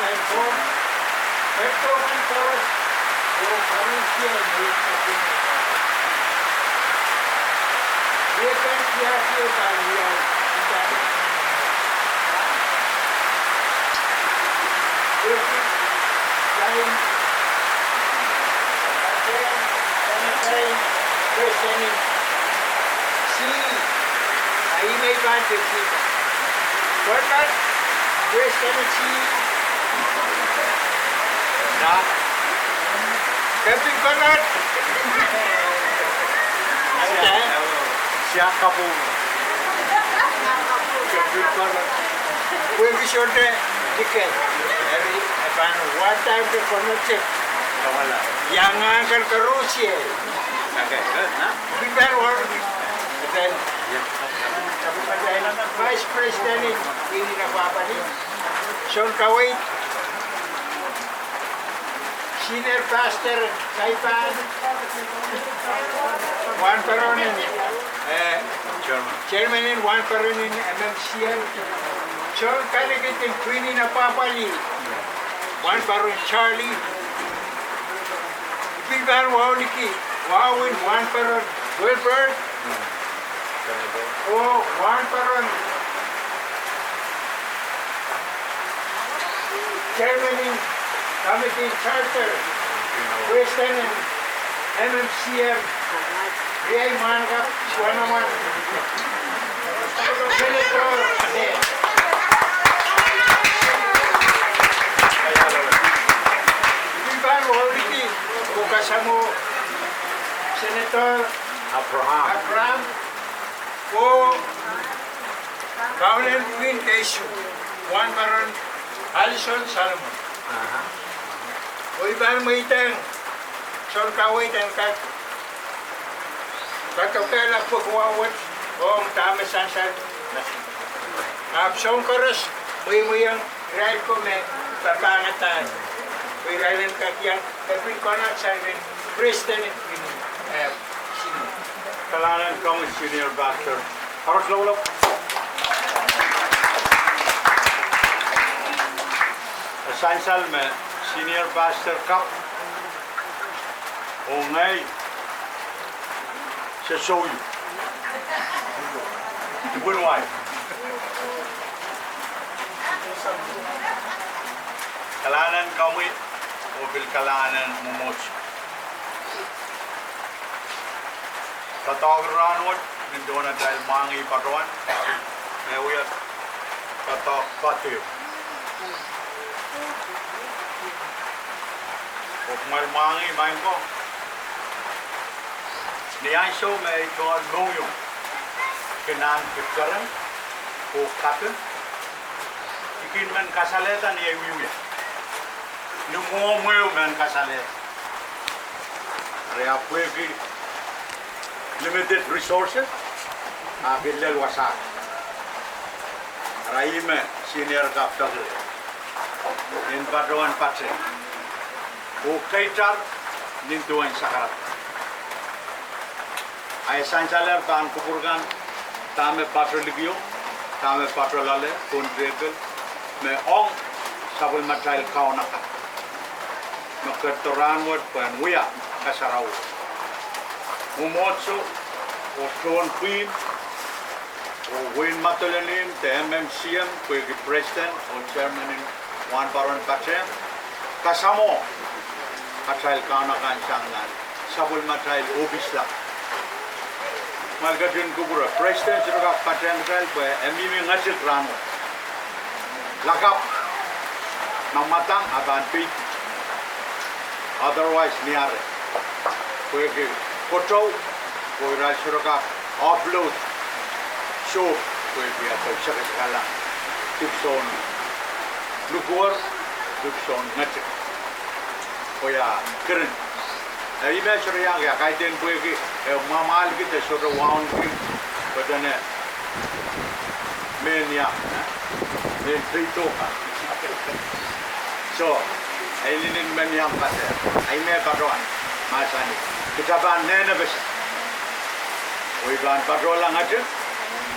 main ko. Ito kan terus. Oh, kami siya ni tapi. Dia kan siapa kalian? Kita. Lain. Questioning. See, I may want to see. What not? Questioning see. Nah. Camping ko not. Siapa po? Camping ko not. We be sure the ticket. One time to connect. Yang akan ke Rusia. Okay, good. Bigyan war. Then, Vice President ini apa ni? Sean Kawait, Senior Pastor Saipan, one person in Chairman in one person in MMCM. Sean Kaligat in Queen in Apapali, one person Charlie. Bigyan war niki. Wow, in one person, Wilbert. Oh, one person. Chairman in Committee Charter, President and MMCM, Ria Mangap, Swanaman, Senator, Bigyan Walriki, Bukasamo, Senator Abraham o Council Queen Keishu, one Baron Alison Salomon. O ibang maitang Sean Kawait ang kakapela po kuwawat o ang tamasansan. Sean Karas, muy ang ride ko may papangatan. May ride kakiyang every konak sa President Kalanan kami Senior Pastor. Harus lawlap. Sansal में Senior Pastor Cup o ngay sa show you. Ibunway. Kalanan kami o bil kalanan mumoch. Katagaran wot nindona dahil mangi patuan. Ngayat katak patio. Okmal mangi main ko. Niyan show may God noyo. Kenan picturean o kapen. Ikin man kasaleta ni Ewiya. Numo man kasaleta. Rea puegi limited resources, bilal wasak. Raime senior kapter, in Paduan Patre, o kaitar nintuan sakarat. Ay sancalar ban kupurgan, tame patroligyo, tame patrolale, kontrego, me ong sabul matrail kaunaka. Makertoran word panuya kasarawi. Umotso o Sean Queen o Wayne Matulanin, the MMCM, the President o Chairman in Juan Baron Pache, kasamo katrail kaunakan siyang sabul matrail obisla. Malgadin kubura President sila Pache matrail pa MMI ngasil rano. Lakap ng matang aban pit. Otherwise niyari. Pwede Koto, koi rasuroka offload show koi biya to siya kala tipson lukuar tipson ngati koya keren ay iba siya yang ya kaiten buegi mamal kita sura waun ki badane menya men trito so ay linin menyang pate ay me paron masani kita ban nena bes. Oi ban patrola ngaje.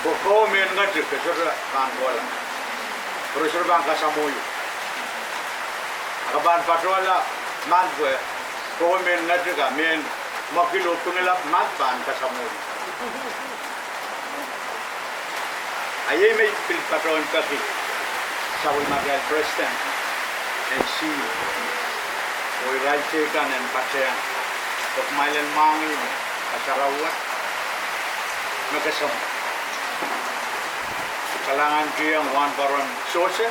Ko men ngaje ke sura ban bola. Terus ban kasamoyu. kaban patrola man gue ko men natriga men makilo punilap mat ban kasamul ayay may pil patron kaki Saul Magal Preston and see Oy Raichekan and Pachean of Milan Mangi Kasarawi Nagasam Kalangan kiyang Juan Baron Sose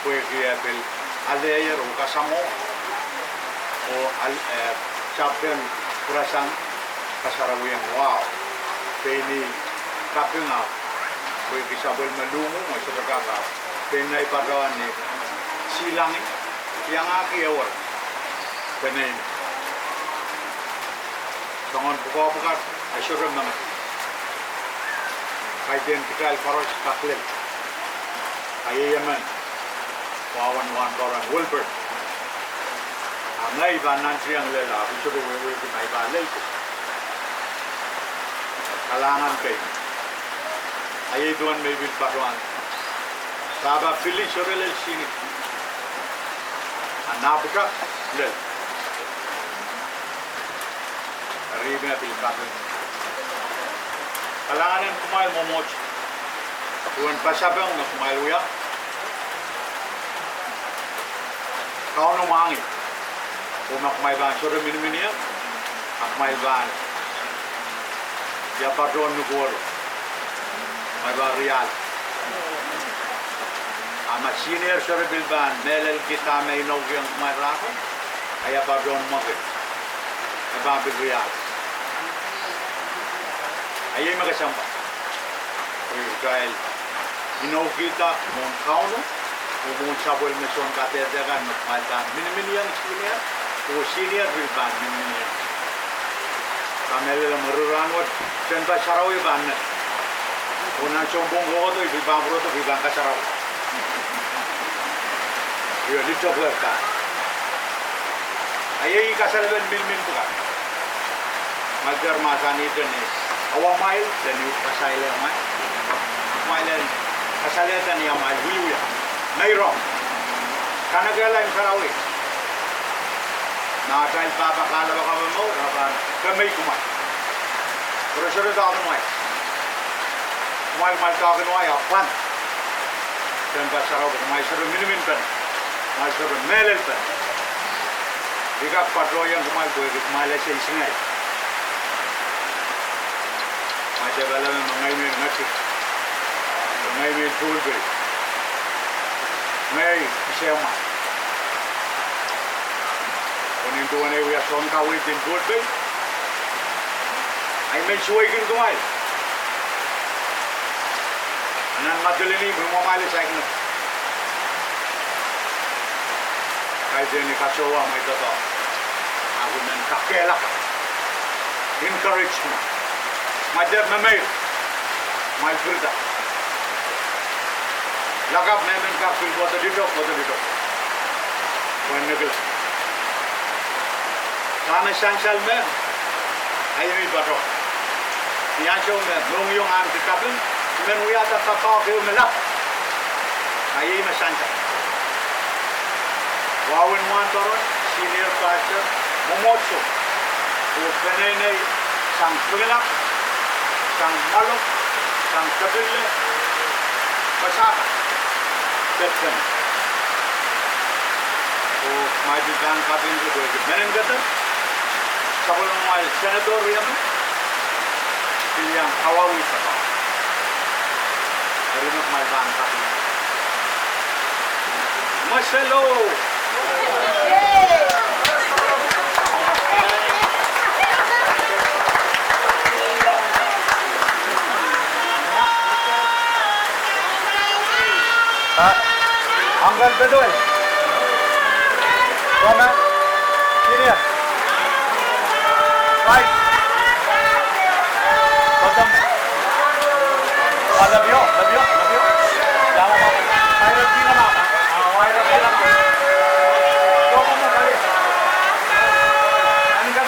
Kue kiya bil Aleyer o Kasamo o Champion Kurasang Kasarawi ang wow Peni Kapinga Kue kisabel malungo mo sa pagkaka Penay parawan ni Silangi yang aki awal Peni Tangan buka-buka Asyurang naman Identical Faros Kaklil Ayayaman Wawan Baran Wilbert Angay ba nansi ang lela Asyurang wewe may balay Kalangan kay Ayay doon may bilparuan Saba Pili Sorel Sini Anabuka Lel Arriba na bilparuan Kalangan kumail momot Tuan pasabang na kumail uya Kau no mangi Kung kumail ban Sura miniminia Kumail ban Ya patron nugoro May ba real Ama senior Sura bilban Melel kita may inog yung kumail rako Kaya patron mokit May ba bil real Ayay magkasampa. Dahil inaw kita mong kauno, mong sabol mesyon katetegan, magpaldan. Miniminian senior, o senior bilban, miniminian. Kamela maruranwat, sen ba sarawi ban. Una chombong ko to, bilban bro to, bilban kasaraw. Yo, dito ko ka. Ayay kasalban bilmin ko ka. Magdarmasan ito ni Awang mail dan yung kasayla mail. Mailan kasayla dan yung mail wiya. Nairong. Kanagala yung sarawi. Nakatay papakala ba kami mo? Kamay kumay. Pero siya rin ako kumay. Kumay ka kumay. Apan. Dan ba sarawi. Kumay siya rin minimin pa. Kumay siya rin melel pa. Dikak patroyan kumay. Kumay lang siya isingay. Macam dalam mengaimi nasi, mengaimi tulbel, mengaimi siapa? Orang itu orang yang songkau itu tulbel, I make sure ikan kumai. Anak macam ini belum malas saya kena. Kajian ini kacau apa itu tak? Aku nan kakelah, encouragement. Majar memay, mal filta. Lagap memen ka fil boto dito. Wan nagla. Sana sansal me, ayami bato. Niacho me, nung yung ang kapin, men uyata kapao kayo melak. Ayami sansal. Wawin wan toron, senior pastor, momotso. O penay sang pulak. Sang malok, sang kabile, pasaka, ketkan. O majukan kapin ko doon. Menen kata, sabon mal senador yang pilihan kawawi sa pa. Dari nak malban kapin. Maselo. Anggal betul. Mana? Sini ya. Right. Bottom. Labio. Jangan apa. Ayo tinggal apa? Ayo tinggal apa? Kau mau kali? Angkat.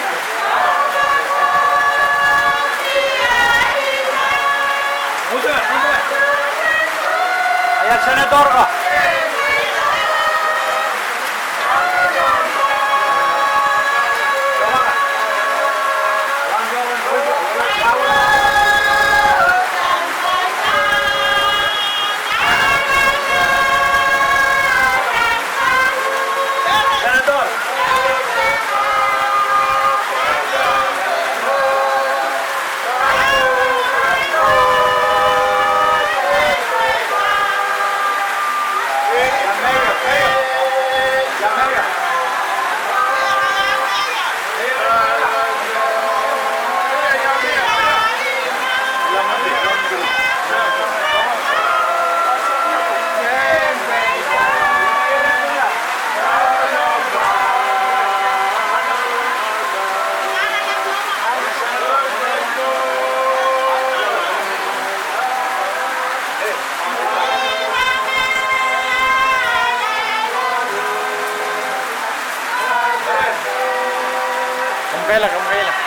Mudah. Ayat senator kah? kamu kaila.